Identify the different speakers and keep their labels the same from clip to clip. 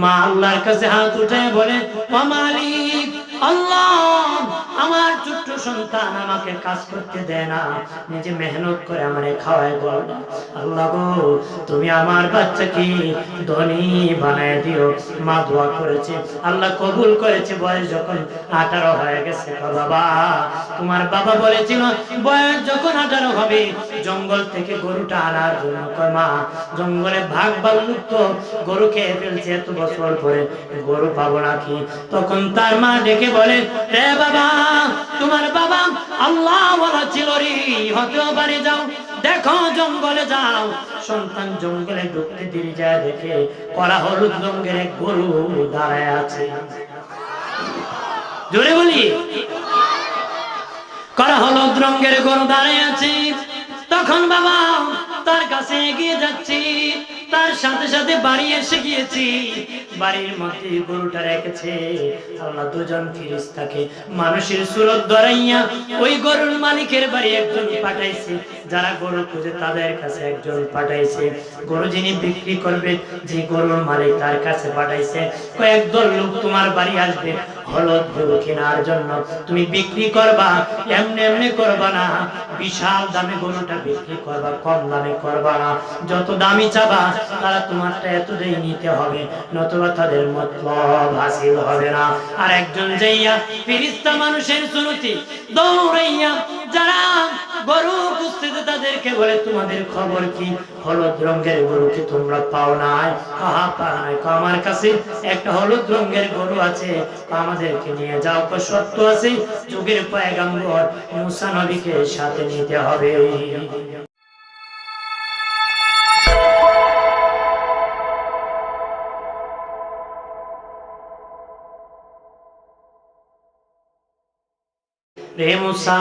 Speaker 1: মা আল্লাহর কাছে হাত উঠে বলে, ও মালিক আল্লাহ, আমার ছোট্ট সন্তান আমাকে কাজ করতে দেয় না, নিজে মেহনত করে আমারে খাওয়ায় গো। আল্লাহ গো, তুমি আমার বাচ্চাকে ধনী বানায় দিও। মা দোয়া করেছে, আল্লাহ কবুল করেছে। বয়স যখন 18 হয়ে গেছে, বাবা তোমার বাবা বলেছিল বয়স যখন 18 হবে জঙ্গল থেকে গরুটা আনার জন্য। কয় মা, জঙ্গলে ভাগ ভাল্লুক তো গরু খেয়ে ফেলছে, এত বছর পরে গরু পাবো নাকি? তখন তার মা ডেকে বলে, রে বাবা, তোমার বাবা আল্লাহ ওয়ালা ছিল রে, হতেও পারে, যাও দেখো, জঙ্গলে যাও। সন্তান জঙ্গলে ঢুকতে দেরি যায়, দেখে কলা হলুদ রঙের এক গরু দাঁড়ায় আছে। জোরে বলি, কলা হলুদ রঙের গরু দাঁড়ায় আছে। তখন বাবা তার কাছে এগিয়ে যাচ্ছি, তার সাথে সাথে বাড়ি এসে গিয়েছি। বাড়ির মধ্যে গরুটা রেখেছে। আল্লাহ দুজন ফেরেশতাকে মানুষের সুরত ধরাইয়া ওই গরুর মালিকের বাড়ি একজন পাঠাইছে। যারা গরু খুঁজে তাদের কাছে একজন পাঠাইছে। গরু যিনি বিক্রি করবে, যে গরুর মালিক, তার কাছে পাঠাইছে। কয়েকদল লোক তোমার বাড়ি আসবে হলুদ গরু কেনার জন্য। তুমি বিক্রি করবা, এমনি এমনি করবা না, বিশাল দামে গরুটা বিক্রি করবা, কম দামে করবা না। যত দামি চাবা তারা তোমারটা এতটাই নিতে হবে, নতুবা তাদের মতলব হাসিল হবে না। আর একজন যাইয়া ফেরেশতা মানুষের সুরতি দৌড়াইয়া যারা গরু খুঁজতেছে তাদেরকে বলে, তোমাদের খবর কি? হলুদ রঙের গরু কি তোমরা পাও নাই? কাহা পাও নাই? আমার কাছে একটা হলুদ রঙের গরু আছে, আমাদেরকে নিয়ে যাও। সত্য আছে, যুগের পয়গম্বর মুসা নবীকে সাথে নিতে হবে। রে মুসা,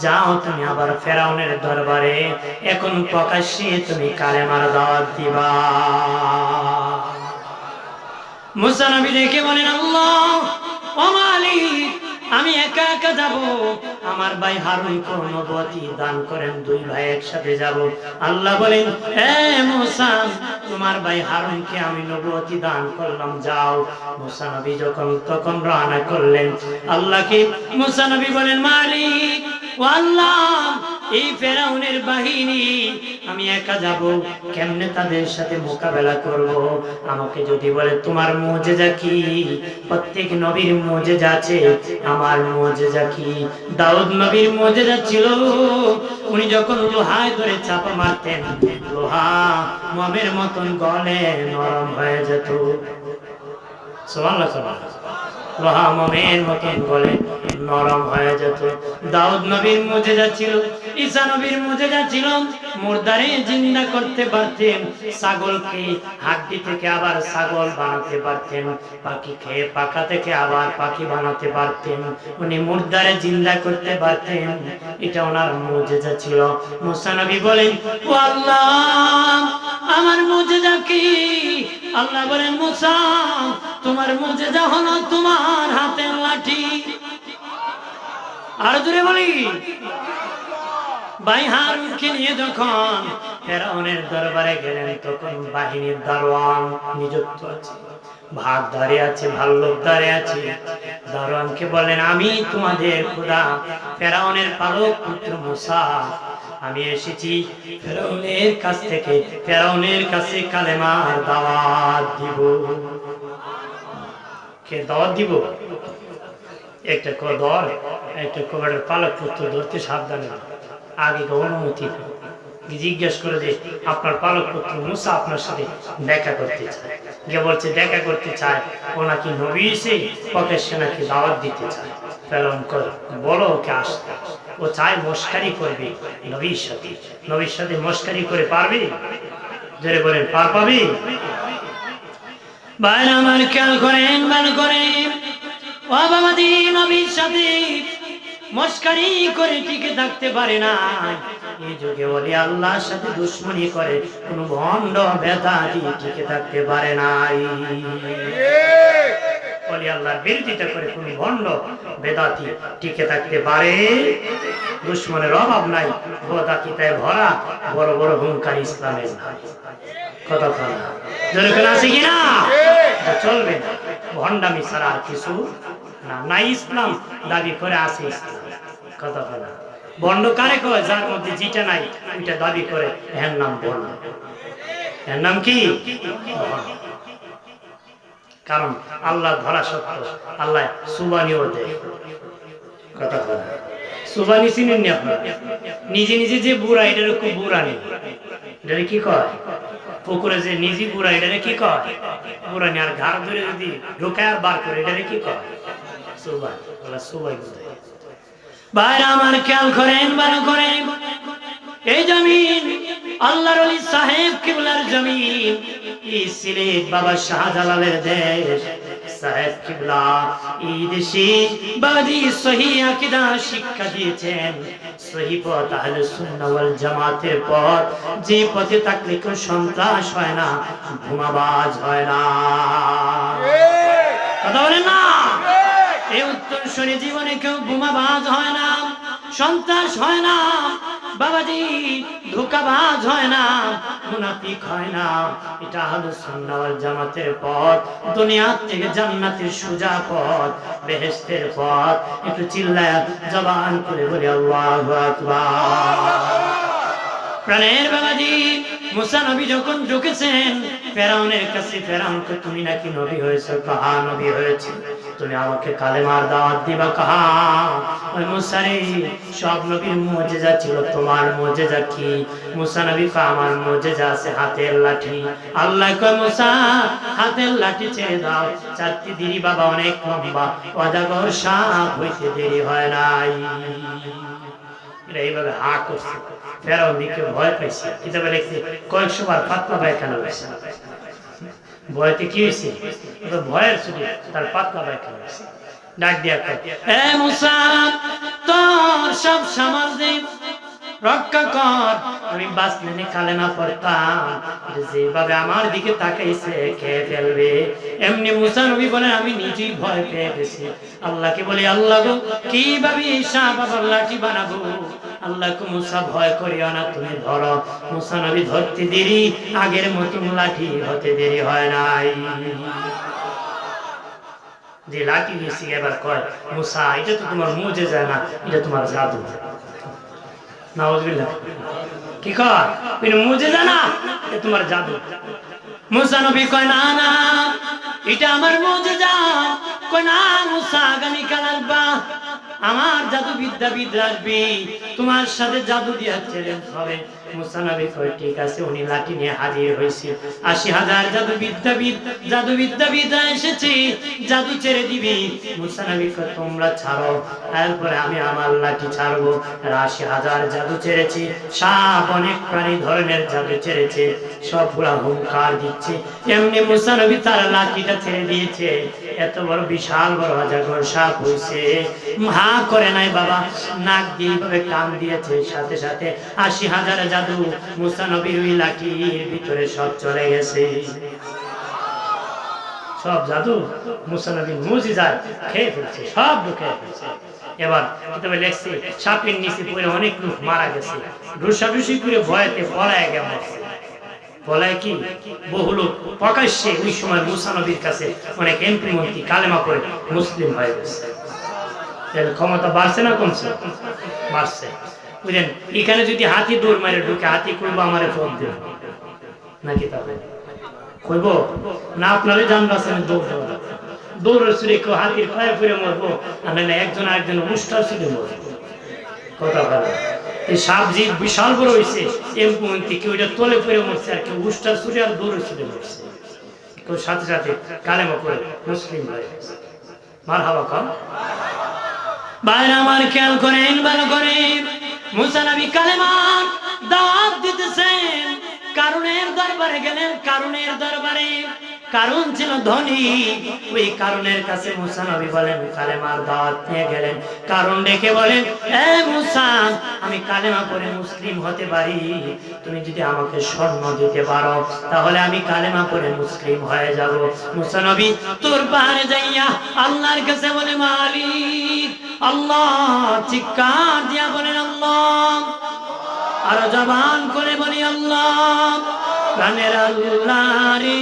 Speaker 1: যাও তুমি আবার ফেরাউনের দরবারে, এখন প্রকাশ্যে তুমি কালেমার দাওয়াত দিবা। মুসা নবী দেখে বলেন, আল্লাহ ও মালিক, আমি একা একা যাব? আমার ভাই হারুনকে নবুয়তি দান করেন, দুই ভাই একসাথে যাব। আল্লাহ বলেন, হে মুসা, তোমার ভাই হারুনকে আমি নবুয়তি দান করলাম, যাও। মুসা নবী যখন তখন রওনা করলেন। আল্লাহকে মুসা নবী বলেন, মালিক ও আল্লাহ, এই ফেরাউনের বাহিনী আমি একা যাব, কেমনে তাদের সাথে মোকাবেলা করব? আমাকে যদি বলে তোমার মুজিজা কি? প্রত্যেক নবীর মুজিজা আছে, আমার মুজিজা কি? দাউদ নবীর মুজিজা ছিল, উনি যখন লোহায় ধরে চাপা মারতেন, লোহা মমের মতন গলে নরম হয়ে যেত। সুবহানাল্লাহ, সুবহানাল্লাহ। লোহা মমের মতন গলে নরম হয়ে যেত। দাউদ নবীর মুজিজা ছিল, ঈসা নবীর মুজিজা ছিল, মুর্দারে জিন্দা করতে পারতেন, ছাগলকে হাড্ডি থেকে আবার ছাগল বানাতে পারতেন, পাখি খেয়ে পাখা থেকে আবার পাখি বানাতে পারতেন, উনি মুর্দারে জিন্দা করতে পারতেন। এটা ওনার মুজিজা ছিল। মুসা নবী বলেন, ও আল্লাহ, আমার মুজিজা কি? আল্লাহ বলেন, মুসা, তোমার মুজিজা হলো তোমার হাতের লাঠি। আর জোরে বলি, ভাই হারুনকে নিয়ে যখন ফেরাউনের দরবারে গেলেন, তখন বাহিনীর দারোয়ান নিযুক্ত আছে, ভাগ দাঁড়িয়ে আছে, ভাল্লুক দাঁড়িয়ে আছে। দারোয়ানকে বলেন, আমি তোমাদের খোদা ফেরাউনের পালক পুত্র মুসা, আমি এসেছি ফেরাউনের কাছ থেকে, ফেরাউনের কাছে কালেমার দাওয়াত দিব। কে দাওয়াত দিব? একটা কদর, একটা কবরের পালক পুত্র ধরতে সাবধানে, আগে অনুমতি জিজ্ঞেস করে যে আপনার পালক পুত্র মুসা আপনার সাথে দেখা করতে চায়। যে বলছে দেখা করতে চায়, ও নাকি নবী এসে প্রকাশ্যে নাকি দাওয়াত দিতে চায়। ফেরাউন করে বলো ওকে আসতে, ও চায় মস্কারি করবে নবীর সাথে, নবীর সাথে মস্কারি করে পারবে? জোরে বলেন, পার পাবে? বাইরে আমার খেয়াল করেন, ভালো করেন, ও বাবাজি, নবীর সাথে মস্কারি করে টিকে থাকতে পারে না। এই যুগে বলে আল্লাহর সাথে দুশ্মনী করে কোন ভণ্ড বেদাতি টিকে থাকতে পারে নাই। বলে আল্লাহর বিরোধিতা করে কোন ভণ্ড বেদাতি টিকে থাকতে পারে? দুশ্মনের অভাব নাই, বেদাতিতায় ভরা বড় বড় হুঙ্কার ইসলামের নাই। কথা বলা যেরকম আছে কিনা? এটা চলবে না, ভণ্ডামি ছাড়া আর কিছু না। নাই ইসলাম দাবি করে আছে ইসলাম, কথা বলা। বন্ড কারে কয়? যার মধ্যে যেটা নাই ওইটা দাবি করে, এর নাম বন্ড। এর নাম কি? কারণ আল্লাহ ধরা সত্য, আল্লাহ সুবানিও দেয়, কথা বলা। সুবানি চিনেন নি আপনারা? নিজে নিজে যে বুড়া, এটার খুব বুড়া নেই, এটারে কি কয়? পুকুরে যে নিজে বুড়া, এটারে কি কয়? বুড়া নেই। আর ঘাড় ধরে যদি ঢোকায় আর বার করে, এটারে কি কয়? সুবাই। আল্লাহ সুবাই বুঝায়। ভাইরা আমার খেয়াল করেন, ভালো করেন, এই জমিন আল্লাহর ওলি সাহেব কিবলার জমিন, এই সিলেট বাবা শাহজালালের দেশ। সাহেব কিবলা এই দেশে বাদি সহিহ আকীদা শিক্ষা দিয়েছেন, সহিহ পথ আহলে সুন্নাহ ওয়াল জামাতের পথ, যে পথে থাকলে কেউ সন্ত্রাস হয় না, ধোঁয়াবাজ হয় না। কথা বলেন না? এই উত্তরসূরি জীবনে কেউ বোমাবাজ হয় না, সন্ত্রাস হয় না, বাবাজি ধোঁকাবাজ হয় না, মুনাফিক হয় না। এটা আহলে সুন্নাহ ওয়াল জামাতের পথ, দুনিয়া থেকে জান্নাতের সোজা পথ, বেহেশতের পথ। একটু চিল্লায়া জবান করে বলি আল্লাহু আকবার। প্রাণের বাবাজি মুসা নবী যখন ঢুকেছেন ফেরাউনের কাছে, ফেরাউনকে তুমি নাকি নবী হয়েছে, কাহা নবী হয়েছে, তুমি আমাকে কালেমার দাওয়াত দিবা কাহা? ওই মুসা রে, সব নবীর মুজিজা ছিল, তোমার মুজিজা কি? মুসা নবী কয় আমার মুজিজা আছে হাতের লাঠি। আল্লাহ কয় মুসা হাতের লাঠি ছেড়ে দাও, চারটি দিরি বাবা অনেক লম্বা, অজাগর সাপ হইতে দেরি হয় নাই। এইভাবে হা করছে, ফেরাউন দিকে ভয় পাইছে। কিতাবে লিখছে কয়েকশো বার পাতলা পায়খানা হয়েছে। ভয়তে কি হয়েছে? ভয়ের ছুটি তার পাতলা পায়খানা হয়েছে। ডাক দিয়া কয়, এ মুসা তোর সব সামাল দে, রক্ষা কর। আমি বাসলেনে কালেমা পড়তাম, যেভাবে আমার দিকে তাকাইছে খেয়ে ফেলবে। এমনি মুসা নবী বলেন আমি নিজেই ভয় পেয়ে গেছি। আল্লাহকে বলি আল্লাহ গো কিভাবে ঈসা বাবার লাঠি বানাবো? আল্লাহকে মুসা ভয় করিও না, তুমি ধরো। মুসা নবী ধরতে দেরি, আগের মতন লাঠি হতে দেরি হয় নাই। যে লাঠি নিয়েছি এবার কয় মুসা এটা তো তোমার মুজিজা না, এটা তোমার জাদু। নাউজুবিল্লাহ। কি কয়? এটা মুজিজা না, এটা তোমার জাদু। মুসা নবী কয় না না এটা আমার মুজিজা। কয় না মুসা আগামী কাল আসবা, আমার জাদু বিদ্যাবিদ আসবে, তোমার সাথে জাদু দিয়া চ্যালেঞ্জ হবে। মুসা নবী কয় ঠিক আছে। উনি লাঠি নিয়ে হাজির হয়েছে, ৮০,০০০ জাদু বিদ্যাবিদ এসেছে, জাদু ছেড়ে দিবি। মুসা নবী কয় তোমরা ছাড়ো, এরপরে আমি আমার লাঠি ছাড়বো। ৮০,০০০ জাদু ছেড়েছে, সাপ অনেক প্রাণী ধরনের জাদু ছেড়েছে, সবগুলা হুঙ্কার দিচ্ছে। এমনি মুসা নবী তার লাঠিটা ছেড়ে দিয়েছে, এত বড় বিশাল বড় অজগর সাপ হয়েছে। হা করে নাই বাবা, নাক দিয়ে এইভাবে টান দিয়েছে, সাথে সাথে ৮০,০০০ জাদু মুসা নবীর ওই লাঠির ভিতরে সব চলে গেছে। সব জাদু মুসা নবীর মুজিজায় খেয়ে ফেলছে, সব খেয়ে ফেলছে। এবার কিতাবে লেখছে সাপের নিচে পড়ে অনেক লোক মারা গেছে, ঢুসাঢুসি করে ভয়েতে পলায় গেছে। বলায় কি বহু লোক প্রকাশ্যে ওই সময় মুসা নবীর কাছে অনেক এমপি মন্ত্রী কালেমা করে মুসলিম হয়ে গেছে। ক্ষমতা বাড়ছে না কমছে? বাড়ছে। বুঝলেন, এখানে যদি হাতি দৌড় মারে ঢুকে, হাতি করবো আমারে ফোন দেব নাকি? তবে কইব না আপনারে জান বাঁচেন, দৌড়ের ছুড়ে কেউ হাতির পায়ে ফিরে মরবো, আর নাহলে একজন আরেকজন উষ্টার ছুড়ে মরবো। কথা বলা এই সাপ যে বিশাল বড় হয়েছে, এমপি মন্ত্রী কেউ এটা তলে ফিরে মরছে, আর কেউ উষ্টার ছুড়ে আর দৌড়ের ছুড়ে মরছে। কেউ সাথে সাথে কালেমা করে মুসলিম হয়ে গেছে। মারহাবা কম। বাইরে আমার খেয়াল করেন, ভালো করেন, মুসা নবী কালেমার দাওয়াত দিতেছেন। কারুনের দরবারে গেলেন, কারুনের দরবারে। কারুন ছিল ধনী, ওই কারুনের কাছে মুসা নবী বলেন কালেমার দাওয়াত নিয়ে গেলেন। কারুন ডেকে বলেন এ মুসা, আমি কালেমা পড়ে মুসলিম হতে পারি, তুমি যদি আমাকে স্বর্ণ দিতে পারো তাহলে আমি কালেমা পড়ে মুসলিম হয়ে যাব। মুসা নবী তোর পাহাড়ে যাইয়া আল্লাহর কাছে বলে মালিক আল্লাহ, চিৎকার দিয়া বলেন আল্লাহ, আরো জবান করে বলি আল্লাহ। প্রাণের আল্লাহ রে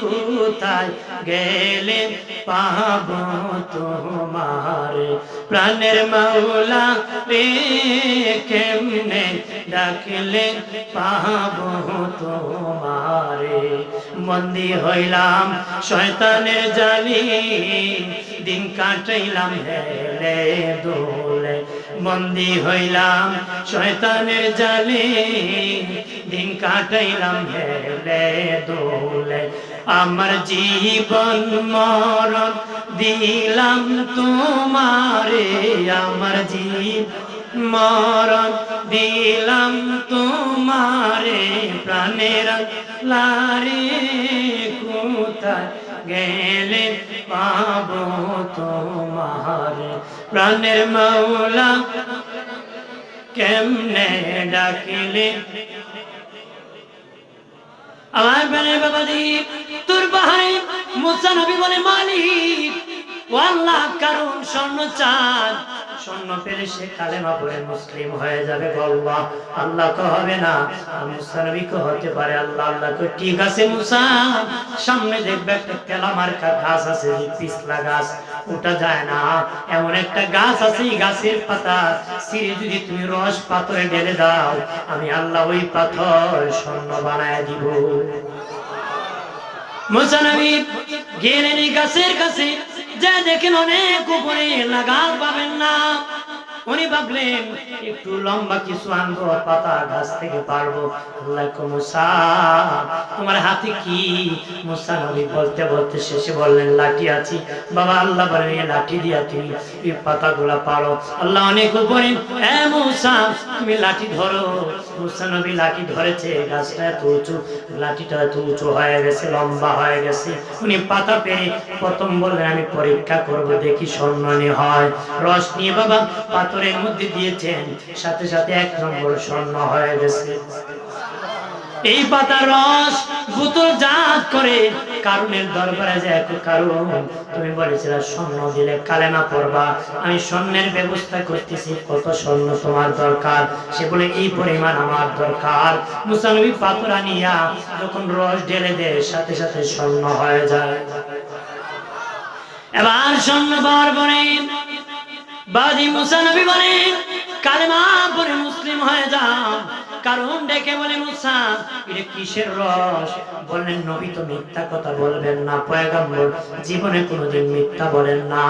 Speaker 1: কোথায় গেলে পাব তোমারে, প্রাণের মাওলা রে কেমনে ডাকলে পাব তোমারে। বন্দী হইলাম শয়তানের জালে, দিন কাটাইলাম হেলে দোলে, বন্দী হইলাম শয়তানের জালে, দিন কাটাইলাম হেলে দোলে। আমার জীবন মরণ দিলাম তোমারে, আমার জীবন মরণ দিলাম তোমারে, প্রাণের লারে কোথায় গেলে পাব তোমারে, প্রাণের মাওলা কেমনে ডাকিলে। আমার প্রাণের বাবাজি তোর ভাই মুসা নবী বলে মালিক ও আল্লাহ, কারণ স্বর্ণ চাঁদ, স্বর্ণ পেলে সে কালেমা পড়ে মুসলিম হয়ে যাবে। আল্লাহ আল্লাহ কে হবে না, মুসা নবী কে হতে পারে। আল্লাহ আল্লাহ কে ঠিক আছে মুসা, সামনে দেখবে একটা কেলামার গাছ আছে, পিছলা গাছ, ওটা যায় না, এমন একটা গাছ আছে, গাছের পাতা ছিঁড়ে যদি তুমি রস পাথরে ঢেলে দাও, আমি আল্লাহ ওই পাথর স্বর্ণ বানায় দিব। মুসা নবী গেলেন এই গাছের কাছে, যা দেখেন অনেক উপরে, লাগাল পাবেন না। উনি ভাবলেন একটু লম্বা কিছু আনবো, পাতা গাছ থেকে পারবো। আল্লাহ মুসা তোমার হাতে কি? মুসা নবী বলতে বলতে শেষে বললেন লাঠি আছে। বাবা আল্লাহ বলেন এই লাঠি দিয়া তুমি এই পাতাগুলা পারো। আল্লাহ অনেক উপরে, এ মুসা তুমি লাঠি ধরো। মুসা নবী লাঠি ধরেছে, গাছটা এত উঁচু, লাঠিটা এত উঁচু হয়ে গেছে, লম্বা হয়ে গেছে। উনি পাতা পেয়ে প্রথম বললেন আমি পরীক্ষা করব, দেখি স্বর্ণ হয়। রস নিয়ে বাবা পাথরের মধ্যে দিয়েছেন, সাথে সাথে 1 নম্বর স্বর্ণ হয়ে গেছে। এই পাতার রস বোতল জাত করে কারুনের দরবারে যায়, কারণ তুমি বলেছিলে স্বর্ণ দিলে কালেমা পড়বা, আমি স্বর্ণের ব্যবস্থা করতেছি, কত স্বর্ণ তোমার দরকার? সে বলে এই পরিমাণ আমার দরকার। মুসা নবী পাথর আনিয়া যখন রস ঢেলে দেয়, সাথে সাথে স্বর্ণ হয়ে যায়। এবার স্বর্ণ পাওয়ার পরে বাদি মুসা নবী বলে কালেমা পড়ে মুসলিম হয়ে যাও। কারণ ডেকে বলে মুসা এটা কিসের রস? বললেন নবী তো মিথ্যা কথা বলবেন না, পয়গম্বর জীবনে কোনোদিন মিথ্যা বলেন না।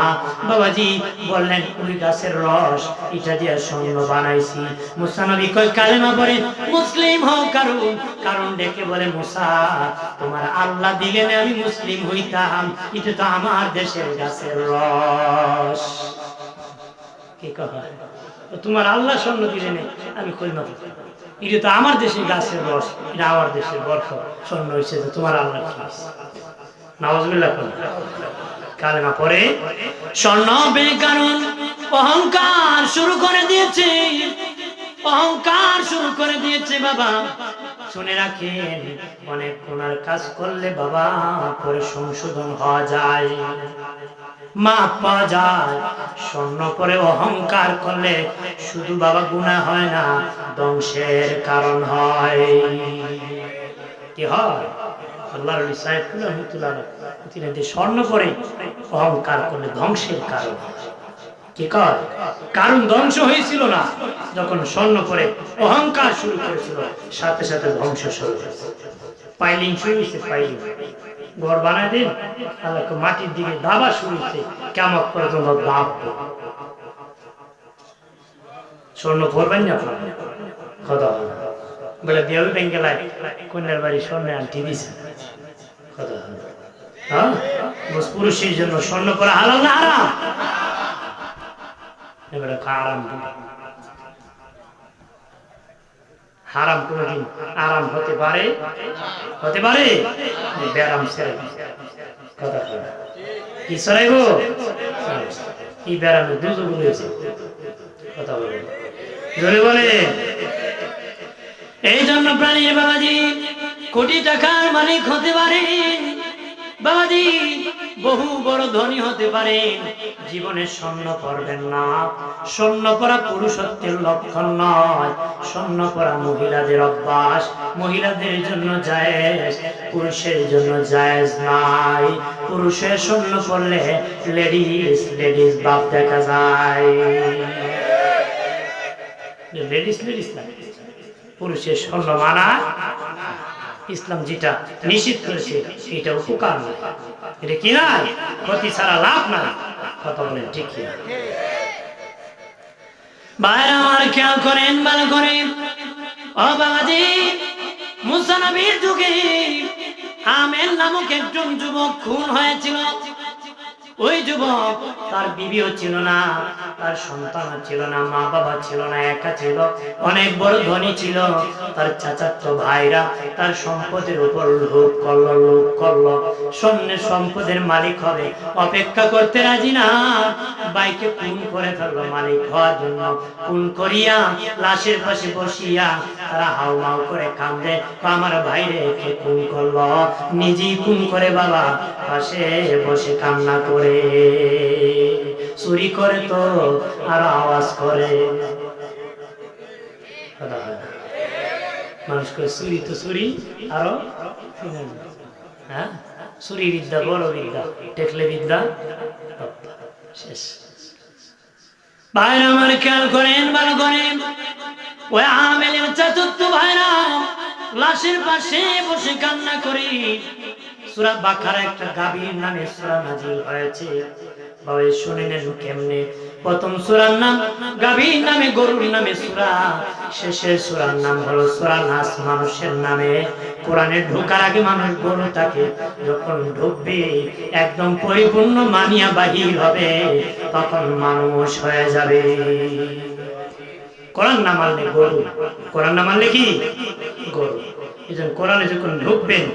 Speaker 1: বাবাজি বললেন ওই গাছের রস, এটা দিয়ে স্বর্ণ বানাইছি। মুসা নবী কই কালেমা পড়ে মুসলিম হও। কারণ ডেকে বলে মুসা তোমার আল্লাহ দিলেন আমি মুসলিম হইতাম, এটা তো আমার দেশের গাছের রস। কি কথা? তোমার আল্লাহ স্বর্ণ দিলেন আমি কইমা, এটা তো আমার দেশের গাছের রস, এটা আমার দেশের বর্ষ, স্বর্ণ হয়েছে তো তোমার আল্লাহ কি? নাউজুবিল্লাহ। কালেমা পড়ে স্বর্ণ পেয়ে কারণ অহংকার শুরু করে দিয়েছে, অহংকার শুরু করে দিয়েছে। বাবা শুনে রাখেন, অনেক গুনার কাজ করলে বাবা পরে সংশোধন হওয়া যায়, মাপ পাওয়া যায়। স্বর্ণ পরে অহংকার করলে শুধু বাবা গুনাহ হয় না, ধ্বংসের কারণ হয়। কি হয়? আল্লাহর নবী সাল্লাল্লাহু আলাইহি ওয়াসাল্লাম তিনি স্বর্ণ পরে অহংকার করলে ধ্বংসের কারণ। কি কয়? কারণ ধ্বংস হয়েছিল না, যখন স্বর্ণ পরে অহংকার শুরু করেছিল, সাথে সাথে ধ্বংস শুরু হয়েছে। পাইলিং শুরু হয়েছে, পাইলিং ঘর বানায় দিন, আল্লাহকে মাটির দিকে দাবা শুরু হয়েছে, কিয়ামত পর্যন্ত দাব। স্বর্ণ পরবেন না কথা বলে বিয়ে বেঙ্গেলায় কন্যার বাড়ি স্বর্ণে আনটি দিছে কথা। হ্যাঁ, পুরুষের জন্য স্বর্ণ পরা হালাল না হারাম? এবারে আরাম, হারাম কোনদিন আরাম হতে পারে? হতে পারে? ব্যারাম ছেড়ে কথা কি সরাইব? এই ব্যারামে দুজন হয়েছে কথা বলে জোরে বলে। এই জন্য প্রাণীর বাবাজি কোটি টাকার মালিক হতে পারে, বাবাজি বহু বড় ধনী হতে পারেন, জীবনে স্বর্ণ পরবেন না। স্বর্ণ পরা পুরুষত্বের লক্ষণ নয়। স্বর্ণ পরা মহিলাদের অভ্যাস, মহিলাদের জন্য জায়েজ, পুরুষের জন্য জায়েজ নাই। পুরুষের স্বর্ণ পরলে লেডিস লেডিস ভাব দেখা যায়। লেডিস লেডিস না, পুরুষের স্বর্ণ মানা। ইসলাম যেটা নিষিদ্ধ করেছে এটা উপকার নয়, এটা কি না, ক্ষতি ছাড়া লাভ না। কথা বলেন ঠিক কিনা? বাইরে আমার খেয়াল করেন, ভালো করেন। ও বাবাজি, মুসা নবীর যুগে আমের নামক একজন যুবক খুন হয়েছিল। ওই যুবক, তার বিবিও ছিল না, তার সন্তান ছিল না, মা বাবা ছিল না, একা ছিল, অনেক বড় ধনী ছিল। তার চাচাতো ভাইরা তার সম্পদের উপর লোভ করলো, স্বর্ণের সম্পদের মালিক হবে অপেক্ষা করতে রাজি না। ভাইকে খুন করে ফেললো মালিক হওয়ার জন্য। খুন করিয়া লাশের পাশে বসিয়া তারা হাউমাউ করে কান্দে, আমার ভাইরে কে খুন করলো? নিজেই খুন করে বাবা পাশে বসে কান্না করে। চুরি করে তো আর আওয়াজ করে। মানুষ করে চুরি তো চুরি, আরো হ্যাঁ, চুরি বিদ্যা বড় বিদ্যা, টেকলে বিদ্যা শেষ। ভাইরা আমার খেয়াল করেন, ভালো করেন। ওই আমেলের চাচুত্ব ভাইরা লাশের পাশে বসে কান্না করি। সূরা বাকারা একটা গাভীর নামে সূরা নাযিল হয়েছে। বাবা শুনেন কেমনে? প্রথম সূরার নাম গাভীর নামে, গরুর নামে সূরা। শেষের সূরার নাম হলো সূরা নাস, মানুষের নামে। কোরআনে ঢোকার আগে মানুষ গরুটাকে যখন ঢুকবে, একদম পরিপূর্ণ মানিয়া বাহির হবে, তখন মানুষ হয়ে যাবে। কোরআন না মানলে গরু, কোরআন না মানলে কি গরু। এজন্য কোরআনে যখন ঢুকবেন,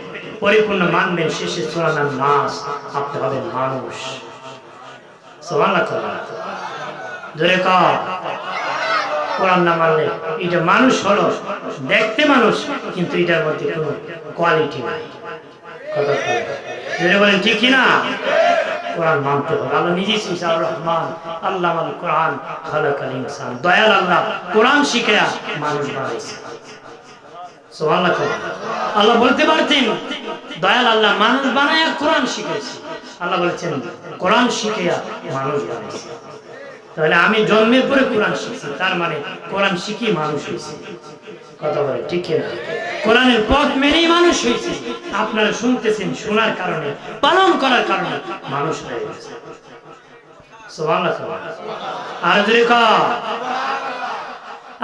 Speaker 1: পরিপূর্ণ মানবেন, শেষে সূরার নাম নাস, আপনি হবেন মানুষ। সুবহানাল্লাহ। জোরে কর। কোরআন না মানলে এটা মানুষ হলো, দেখতে মানুষ, কিন্তু এটার মধ্যে কোনো কোয়ালিটি নাই। কথা জোরে বলেন ঠিক কি না? কোরআন মানতে হবে। আল্লাহ নিজেই শিখা রহমান আল্লাহ আল কোরআন খালাকাল ইনসান, দয়াল আল্লাহ কোরআন শিখে মানুষ বানাইছে। সুবহানাল্লাহ। আল্লাহ বলতে পারতেন দয়াল আল্লাহ মানুষ বানায়া কোরআন শিখেছে। আল্লাহ বলেছেন কোরআন শিখে মানুষ বানাইছে। তাহলে আমি জন্মের পরে কোরআন শিখছি, তার মানে কোরআন শিখি মানুষ হয়েছে। কথা বলে ঠিক না? কোরআনের পথ মেনেই মানুষ হয়েছে। আপনারা শুনতেছেন, শোনার কারণে, পালন করার কারণে মানুষ হয়ে গেছে। সুবহানাল্লাহ। আর যদি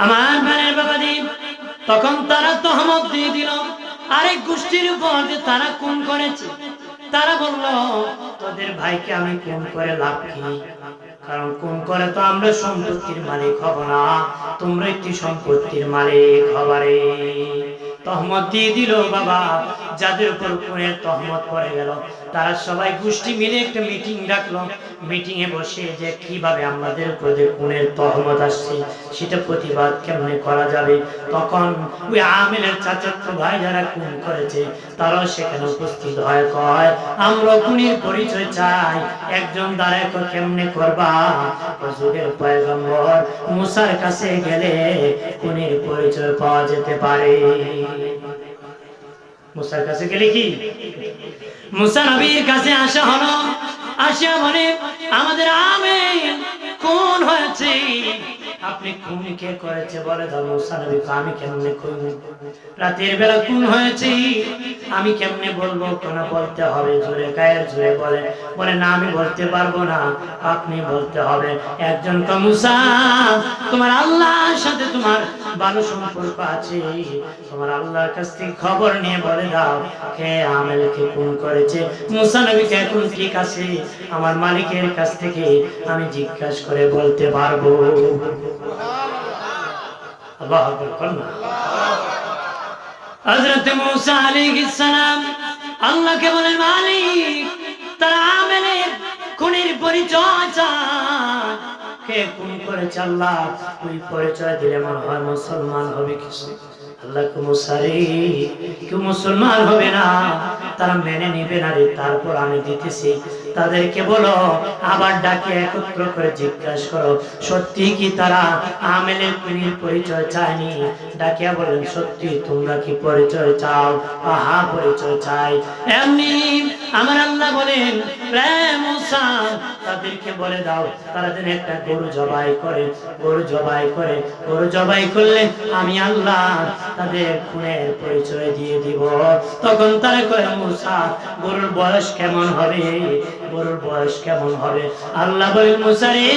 Speaker 1: আমার ভাইয়ের বাবাজি, তখন তারা তহমত দিয়ে দিল আরেক গোষ্ঠীর উপর যে তারা খুন করেছে। তারা বলল, তোদের ভাইকে আমি খুন করে লাভ কি? কারণ খুন করে তো আমরা সম্পত্তির মালিক হব না, তোমরা একটি সম্পত্তির মালিক হবারে। তহমত দিয়ে দিল বাবা। যাদের উপর খুনের তহমত পড়ে গেল, তারা সবাই গোষ্ঠী মিলে একটা মিটিং ডাকলো। মিটিং এ বসে যে কিভাবে আমাদের উপর যে খুনের তহমত আসছে সেটা প্রতিবাদ কেমনে করা যাবে। তখন ওই আমেলের চাচাতো ভাই যারা খুন করেছে তারাও সেখানে উপস্থিত হয়। কয়, আমরা খুনের পরিচয় চাই, একজন দ্বারা কেমনে করবা? যুগের পয়গম্বর মুসার কাছে গেলে খুনের পরিচয় পাওয়া যেতে পারে। মুসার কাছে গেলে কি? মুসা নবীর কাছে আসা হলো। আসিয়া বলে, আমাদের আমেল খুন হয়েছে, আপনি খুন কে করেছে বলে দাও। মুসা নবী, আমি কেমনে খুন? রাতের বেলা খুন হয়েছে, আমি কেমনে বলবো? কেন বলতে হবে? জোরে গায়ের জোরে বলে না, আমি বলতে পারবো না, আপনি বলতে হবে। একজন কা, মুসা তোমার আল্লাহর সাথে তোমার ভালো সম্পর্ক আছে, তোমার আল্লাহর কাছ থেকে খবর নিয়ে বলে দাও কে আমেলকে খুন করেছে। মুসা নবীকে এখন ঠিক আছে, আমার মালিকের কাছ থেকে আমি জিজ্ঞাসা করে বলতে পারবো। আল্লাহু আকবার। হযরত মুসা আলাইহিস সালাম আল্লাহকে বলেন, মালিক তারা আমেলের খুনের পরিচয় চায়, কে খুন করেছে আল্লাহ, ওই পরিচয় দিলে মনে হয় মুসলমান হবে কিছু। আল্লাহ মুসারে কেউ মুসলমান হবে না, তারা মেনে নিবে না রে, তারপর আমি দিতেছি। তাদেরকে বলো আবার ডাকে একত্র করে জিজ্ঞাসা করো সত্যি কি তারা আমেলের কুনির পরিচয় চায়নি? ডাকিয়া বলেন সত্যি তোমরা কি পরিচয় চাও? আহা পরিচয় চাই। এমনি আমার আল্লাহ বলেন মুসা তাদেরকে বলে দাও তারা যেন একটা গরু জবাই করে। গরু জবাই করে, গরু জবাই করলে আমি আল্লাহ তাদের খুনের পরিচয় দিয়ে দিব। তখন তারা কয় মুসা গরুর বয়স কেমন হবে? গরুর বয়স কেমন হবে? আল্লাহ বলেন মুসা রে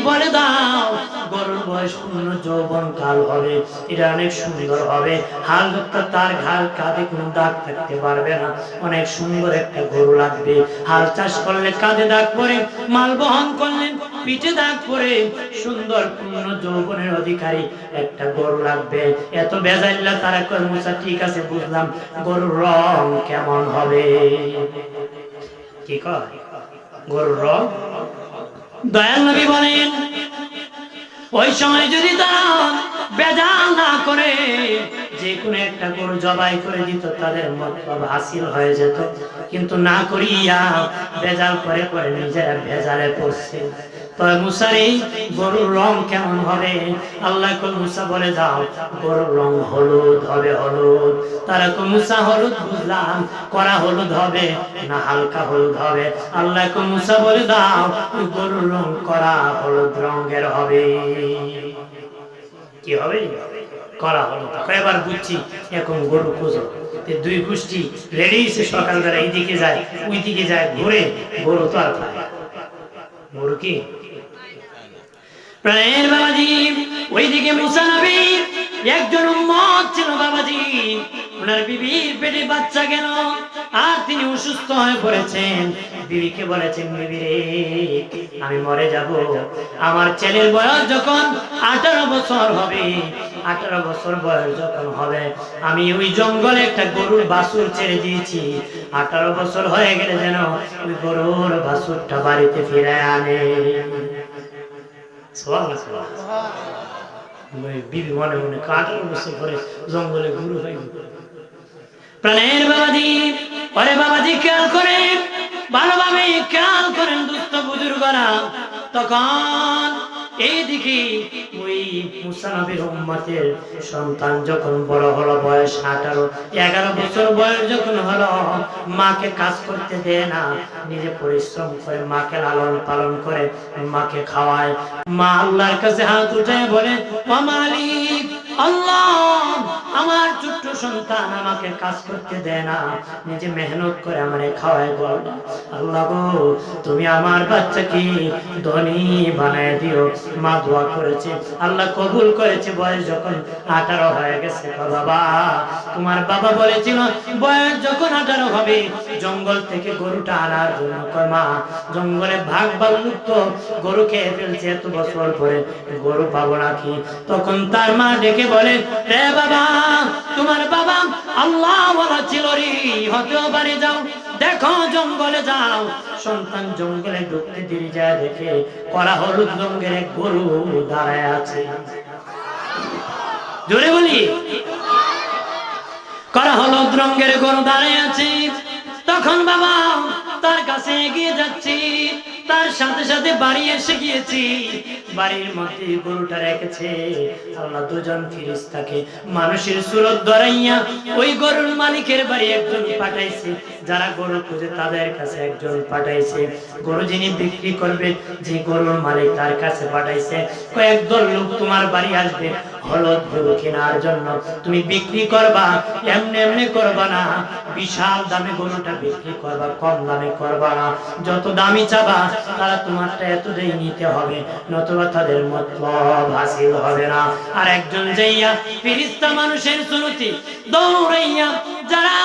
Speaker 1: বলে দাও গরুর বয়স পূর্ণ যৌবন কাল হবে, এটা অনেক সুন্দর হবে। হাল তার ঘাল কাঁধে কোনো দাগ থাকতে পারবে না, অনেক সুন্দর একটা গরু লাগবে। হাল চাষ করলে কাঁধে দাগ পরে, মাল বহন করলে পিঠে দাগ পরে, সুন্দর পূর্ণ যৌবনের অধিকারী একটা গরু লাগবে। এত বেজাইল্লা তারা কয় মুসা ঠিক আছে বুঝলাম, গরুর রং কেমন হবে? কি কয় গরুর রং? দয়াল নবী বলেন ওই সময় যদি তারা বেজাল না করে যে কোনো একটা গরু জবাই করে দিত তাদের মতলব হাসিল হয়ে যেত, কিন্তু না করিয়া বেজাল করে করে নিজেরা ভেজালে পড়ছে। তবে মুসারে গরুর রং কেমন হবে? আল্লাহ কো মুসা বলে দাও গরুর রং হলুদ হবে, হলুদ। তারা কো মুসা হলুদ বুঝলাম, কড়া হলুদ হবে না হালকা হলুদ হবে? আল্লাহ কো মুসা বলে দাও গরুর রং কড়া হলুদ রঙের হবে। কি হবে? কড়া হলুদ। এবার বুঝছি এখন গরু খুঁজো। দুই গোষ্ঠী রেডি সে সকালবেলা এইদিকে যায় ওইদিকে যায় ঘুরে, গরু তো আর পায়। গরু কি প্রাণের বাবাজি ওইদিকে মুসা নবীর একজন উম্মত ছিল বাবাজি, ওনার বিবির পেটে বাচ্চা গেল আর তিনি অসুস্থ হয়ে পড়েছেন। বিবিকে বলেছেন বিবি রে আমি মরে যাব, আমার ছেলের বয়স যখন 18 বছর হবে, 18 বছর বয়স যখন হবে আমি ওই জঙ্গলে একটা গরুর বাছুর ছেড়ে দিয়েছি, 18 বছর হয়ে গেলে যেন ওই গরুর বাছুরটা বাড়িতে ফিরে আনে। বিবি মনে মনে 18 বছর পরে জঙ্গলে গরু হয়ে গেল। প্রাণের বাবাজি পরে বাবাজি খেয়াল করেন, ভালোভাবে খেয়াল করেন দুস্থ বুজুর্গরা। তখন এইদিকে ওই মুসা নবীর উম্মতের সন্তান যখন বড় হলো, বয়স 18-11 বছর বয়স যখন হলো, মাকে কাজ করতে দেয় না, নিজে পরিশ্রম করে মাকে লালন পালন করে মাকে খাওয়ায়। মা আল্লাহর কাছে হাত উঠে বলে ও মালিক আল্লাহ আমার ছোট্ট সন্তান আমাকে কাজ করতে দেয় না, নিজে মেহনত করে আমারে খাওয়ায় গো আল্লাহ গো তুমি আমার বাচ্চাকে ধনী বানায় দিও। মা দোয়া করেছে, আল্লাহ কবুল করেছে। বয়স যখন 18 হয়ে গেছে, বাবা তোমার বাবা বলেছিল বয়স যখন 18 হবে জঙ্গল থেকে গরুটা আনার জন্য। কয় মা জঙ্গলে ভাগ ভাল্লুক তো গরু খেয়ে ফেলছে, এত বছর পরে গরু পাবো নাকি? তখন তার মা ডেকে বলে রে বাবা তোমার বাবা আল্লাহ বলা ছিল রে, হতেও পারে যাও দেখো জঙ্গলে যাও। সন্তান জঙ্গলে ঢুকতে দেরি যায়, দেখে কড়া হলুদ রঙের এক গরু দাঁড়ায় আছে। জোরে বলি কড়া হলুদ রঙের গরু দাঁড়ায় আছে। তখন বাবা তার কাছে এগিয়ে যাচ্ছি, তার সাথে সাথে বাড়ি এসে গিয়েছি। বাড়ির মধ্যে গরুটা রেখেছে আল্লাহ দুজন ফেরেশতাকে মানুষের সুরত ধরাইয়া ওই গরুর মালিকের বাড়ি একজন পাঠাইছে, যারা গরু খুঁজে তাদের কাছে একজন পাঠাইছে। গরু যিনি বিক্রি করবে যে গরুর মালিক তার কাছে পাঠাইছে, কয়েকদল লোক তোমার বাড়ি আসবে হলুদ গরু কেনার জন্য। তুমি বিক্রি করবা এমনি এমনি করবা না, বিশাল দামে গরুটা বিক্রি করবা, কম দামে করবা না। যত দামি চাবা তারা তোমারটা এতটাই নিতে হবে, নতুবা তাদের মতলব হাসিল হবে না। আর একজন যাইয়া ফেরেশতা মানুষের সুরতি দৌড়াইয়া যারা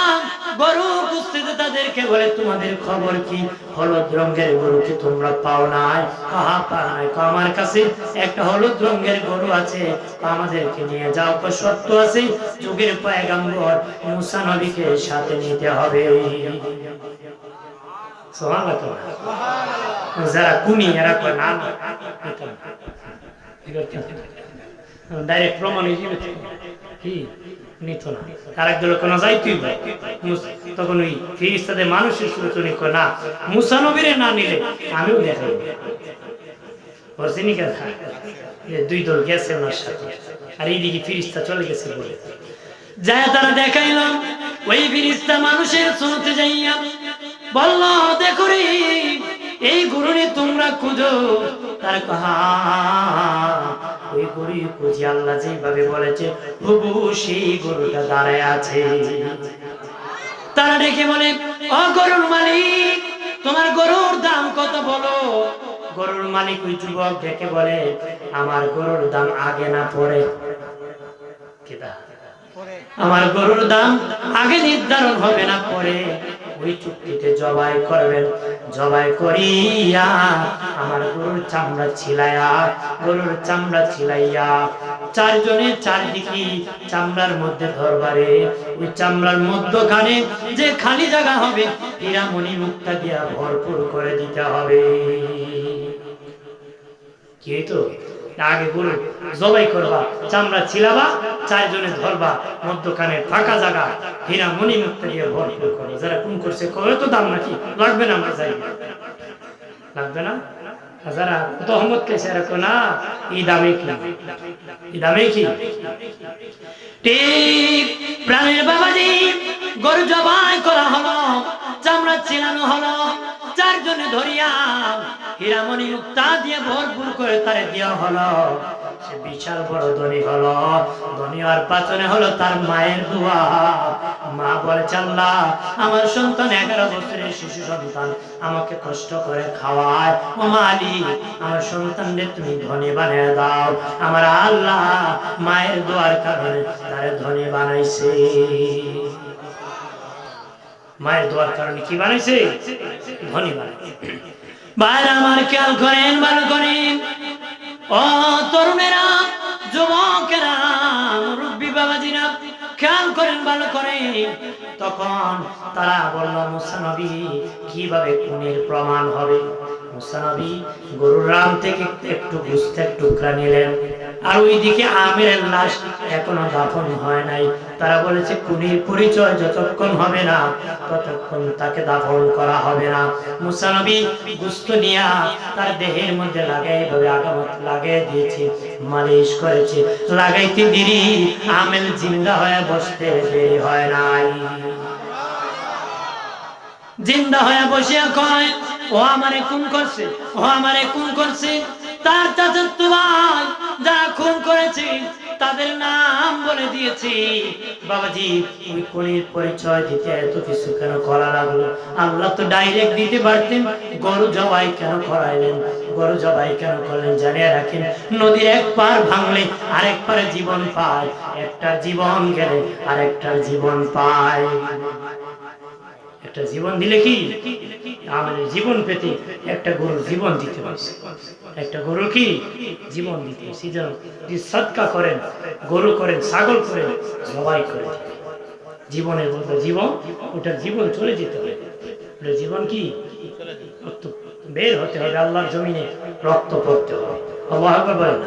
Speaker 1: গরু খুঁজতেছে তাদেরকে বলে তোমাদের খবর কি? হলুদ রঙের গরু কি তোমরা পাও নাই? কাহা পাও নাই? আমার কাছে একটা হলুদ রঙের গরু আছে, আমাদেরকে নিয়ে যাও। সত্য আছে যুগের পয়গম্বর মুসা নবীকে সাথে নিতে হবে। যারা কুনি এরা কয় না ডাইরেক্ট প্রমাণ কি নিত না। আরেক দল কোন যাইতেই ভাই, তখন ওই ফেরেশতাদের মানুষের সুরত নিকো না, মুসা নবীরে না নিলে আমিও দেখাই বলছিনি কথা। দুই দল গেছে ওনার সাথে, আর এইদিকে ফেরেশতা চলে গেছে বলে যায় তারা দেখাইলাম। ওই ফেরেশতা মানুষের সুরতে যাইয়া বলল, দেখো রে এই গরুরে তোমরা খুঁজো। তার কহা ওই গরু খুঁজি, আল্লাহ যেভাবে বলেছে হুবু সেই গরুটা দাঁড়ায় আছে। তারা ডেকে বলে, ও গরুর মালিক তোমার গরুর দাম কত বলো। গরুর মালিক ওই যুবক ডেকে বলে, আমার গরুর দাম আগে না পরে, আমার গরুর দাম আগে নির্ধারণ হবে না পরে। ওই চুক্তিতে জবাই করবেন, জবাই করিয়া আমার গরুর চামড়া ছিলাইয়া, গরুর চামড়া ছিলাইয়া চারজনের চারদিকে চামড়ার মধ্যে ধরবারে। ওই চামড়ার মধ্যখানে যে খালি জায়গা হবে হীরামণি মুক্তা দিয়া ভরপুর করে দিতে হবে। কি তো আগে গরু জবাই করবা, চামড়া ছিলাবা, চারজনে ধরবা, মধ্যখানে ফাঁকা জায়গা হীরা মণি মুক্তা দিয়ে ভরপুর করো। যারা কোন করছে কবে তো দাম নাকি লাগবে না, আমরা যাই লাগবে না। যারা কত হমত খেয়েছে এরকম না, এই দামে কি, এই দামে কি ঠিক। প্রাণের বাবাজি গরু জবাই করা হলো, চামড়া ছিলানো হলো, চারজনে ধরিয়া হীরামণি মুক্তা দিয়ে ভরপুর করে তারে দেওয়া হলো। সে বিশাল বড় ধনী হলো। ধনী হওয়ার পাছনে হলো তার মায়ের দোয়া। মা বলেছে, আল্লাহ আমার সন্তান 11 বছরের শিশু সন্তান আমাকে কষ্ট করে খাওয়ায়, ও মালিক আমার সন্তানদের তুমি ধনী বানিয়ে দাও। আমার আল্লাহ মায়ের দোয়ার কারণে তারে ধনী বানাইছে। মায়ের দোয়ার কারণে কি বানাইছে? ধনী বানাইছে। ভাইরা আমার খেয়াল করেন, ভালো করেন ও তরুণেরা, যুবকেরা, মুরব্বী বাবাজিরা খেয়াল করেন, ভালো করেন। তখন তারা বলল, মুসা নবী কিভাবে খুনের প্রমাণ হবে? মুসা নবী গরুর রাম থেকে একটু গোশতের টুকরা নিলেন, আর ওইদিকে আমেরের লাশ এখনো দাফন হয় নাই। তারা বলেছে খুনির পরিচয় যতক্ষণ হবে না ততক্ষণ তাকে দাফন করা হবে না। মুসা নবী গোশত নিয়া তার দেহের মধ্যে লাগাই ভাবে আগামত লাগিয়ে দিয়েছে, মালিশ করেছে। লাগাইতে দেরি আমেল জিন্দা হয়ে বসতে দেরি হয় নাই। জিন্দা হয়ে বসে কয়, ও আমারে খুন করছে, ও আমারে খুন করছে। তার চাচাতো ভাই যারা খুন করেছে তাদের নাম বলে দিয়েছি। বাবাজি তুমি খুনির পরিচয় দিতে এত কিছু কেন করা লাগলো? আল্লাহ তো ডাইরেক্ট দিতে পারতেন। গরু জবাই কেন করাইলেন? গরু জবাই কেন করলেন? জানিয়ে রাখেন, নদীর এক পার ভাঙলে আরেক পারে জীবন পায়, একটা জীবন গেলে আরেকটার জীবন পায়। একটা জীবন দিলে কি আমাদের জীবন পেতে একটা গরুর জীবন দিতে পারছে। একটা গরু কি জীবন দিতে সদকা করেন, গরু করেন, ছাগল করেন, জবাই করেন, জীবনের বলতে জীবন, ওটার জীবন চলে যেতে হবে। ওটার জীবন কি বের হতে হবে, আল্লাহর জমিনে রক্ত পড়তে হবে। আল্লাহু আকবার বলেন।